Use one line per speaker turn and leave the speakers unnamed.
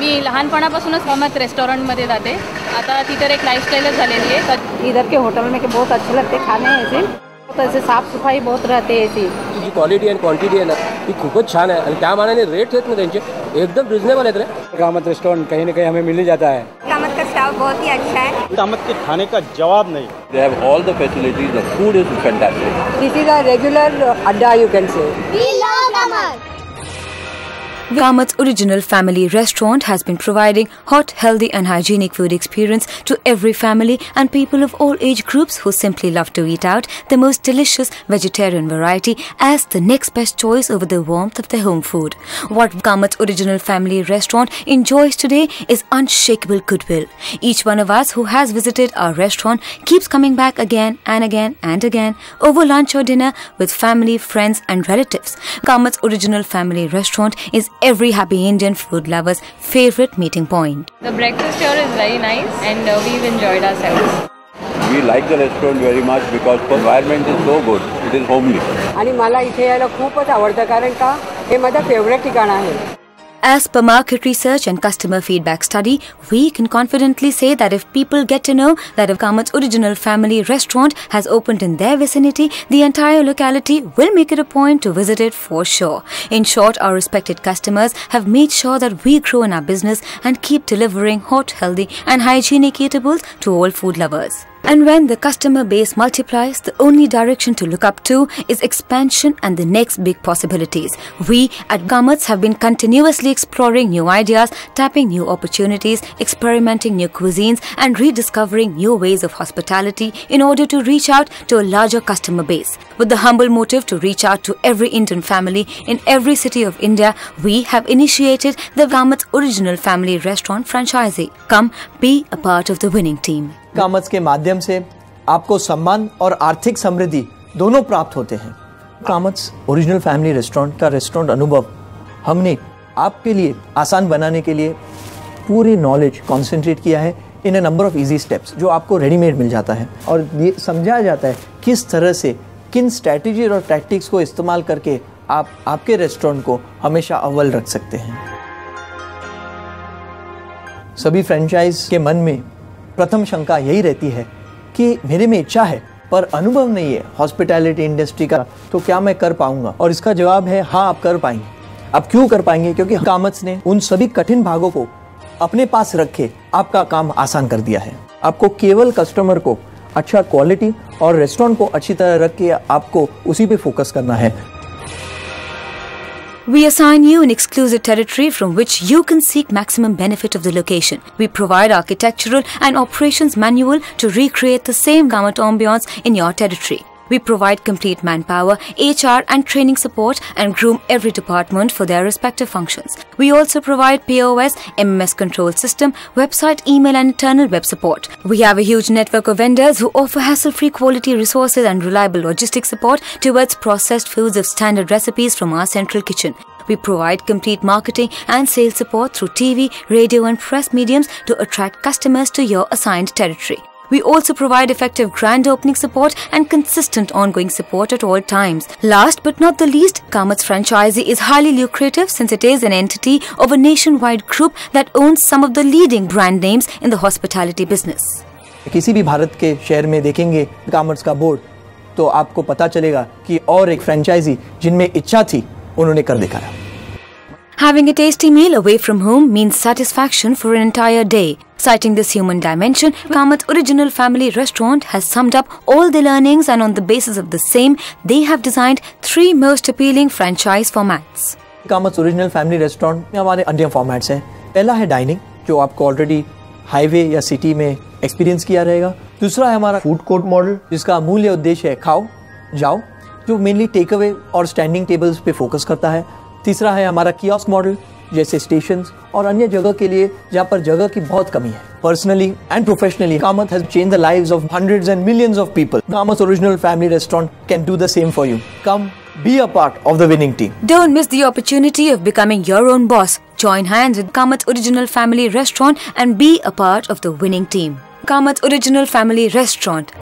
मी लहानपणापासूनच कामत रेस्टोरेंटमध्ये जाते. आता तिथे एक लाइफस्टाइल झालेली आहे.
इधर के होटल में के बहुत अच्छे लगते खाने ऐसे, तो ऐसे साफ सफाई बहुत रहते है. ऐसी
जी क्वालिटी आणि क्वांटिटी आहे ना ती खूपच छान आहे आणि त्या मानाने रेट आहेत ना त्यांचे एकदम रिजनेबल आहेत रे.
कामत रेस्टोरेंट कहीं ना कहीं हमें मिल ही जाता है.
कामत का स्टाफ बहुत ही अच्छा है.
कामत के खाने का जवाब नहीं.
They have all the facilities. The food is fantastic.
This is a regular adda, you can say.
We love Kamat.
Kamat's original family restaurant has been providing hot, healthy and hygienic food experience to every family and people of all age groups who simply love to eat out the most delicious vegetarian variety as the next best choice over the warmth of their home food. What Kamat's original family restaurant enjoys today is unshakable goodwill. Each one of us who has visited our restaurant keeps coming back again and again and again over lunch or dinner with family, friends and relatives. Kamat's original family restaurant is every happy Indian food lover's favorite meeting point.
The breakfast here is very nice and we've enjoyed ourselves.
We like the restaurant very much because the environment is so good. It is homely.
आणि मला इथे यायला खूपच आवडतं कारण का हे माझं favourite ठिकाण आहे.
As per market research and customer feedback study, we can confidently say that if people get to know that if Kamat's original family restaurant has opened in their vicinity, the entire locality will make it a point to visit it for sure. In short, our respected customers have made sure that we grow in our business and keep delivering hot, healthy and hygienic eatables to all food lovers. And when the customer base multiplies, the only direction to look up to is expansion and the next big possibilities. We at Kamat's have been continuously exploring new ideas, tapping new opportunities, experimenting new cuisines and rediscovering new ways of hospitality in order to reach out to a larger customer base. With the humble motive to reach out to every Indian family in every city of India, we have initiated the Kamat's original family restaurant franchisee. Come be a part of the winning team.
Kamat के माध्यम से आपको सम्मान और आर्थिक समृद्धि दोनों प्राप्त होते हैं. कामत ओरिजिनल फैमिली रेस्टोरेंट का रेस्टोरेंट अनुभव हमने आपके लिए आसान बनाने के लिए पूरी नॉलेज कंसंट्रेट किया है in a number of easy steps जो आपको रेडीमेड मिल जाता है और ये समझाया जाता है किस तरह से किन स्ट्रैटेजी और टैक्टिक्स को इस्तेमाल करके आप आपके रेस्टोरेंट को हमेशा अव्वल रख सकते हैं. सभी फ्रेंचाइज के मन में प्रथम शंका यही रहती है कि मेरे में इच्छा है पर अनुभव नहीं है हॉस्पिटैलिटी इंडस्ट्री का, तो क्या मैं कर पाऊंगा? और इसका जवाब है हाँ, आप कर पाएंगे. आप क्यों कर पाएंगे? क्योंकि कामत ने उन सभी कठिन भागों को अपने पास रखे आपका काम आसान कर दिया है. आपको केवल कस्टमर को अच्छा क्वालिटी और रेस्टोरेंट को अच्छी तरह रख के आपको उसी पे फोकस करना है.
We assign you an exclusive territory from which you can seek maximum benefit of the location. We provide architectural and operations manual to recreate the same Kamat ambience in your territory. We provide complete manpower, HR and training support and groom every department for their respective functions. We also provide POS, MMS control system, website, email and internal web support. We have a huge network of vendors who offer hassle-free quality resources and reliable logistics support towards processed foods of standard recipes from our central kitchen. We provide complete marketing and sales support through TV, radio and press mediums to attract customers to your assigned territory. We also provide effective grand opening support and consistent ongoing support at all times. Last but not the least, Kamat's franchisee is highly lucrative since it is an entity of a nationwide group that owns some of the leading brand names in the hospitality business.
किसी भी भारत के शहर में देखेंगे commerce का board तो आपको पता चलेगा कि और एक फ्रेंचाइजी जिनमें इच्छा थी उन्होंने कर दिखाया.
Having a tasty meal away from home means satisfaction for an entire day. Citing this human dimension, Kamat's original family restaurant has summed up all the learnings and on the basis of the same, they have designed 3 most appealing franchise formats.
Kamat original family restaurant में हमारे अन्य formats हैं. पहला है dining जो आपको already highway या city में एक्सपीरियंस किया रहेगा. दूसरा है हमारा फूड कोर्ट मॉडल जिसका मूल्य उद्देश्य है खाओ जाओ जो मेनली टेक अवे और स्टैंडिंग टेबल्स पे फोकस करता है. तीसरा है हमारा कियोस्क मॉडल जैसे स्टेशंस और अन्य जगह के लिए जहाँ पर जगह की बहुत कमी है. Personally and professionally Kamat has changed the lives of hundreds and millions of people. Kamat's original family restaurant can do the same for you. Come be a part of the winning team.
Don't miss the opportunity of becoming your own boss. Join hands with Kamat's original family restaurant and be a part of the winning team. Kamat's original family restaurant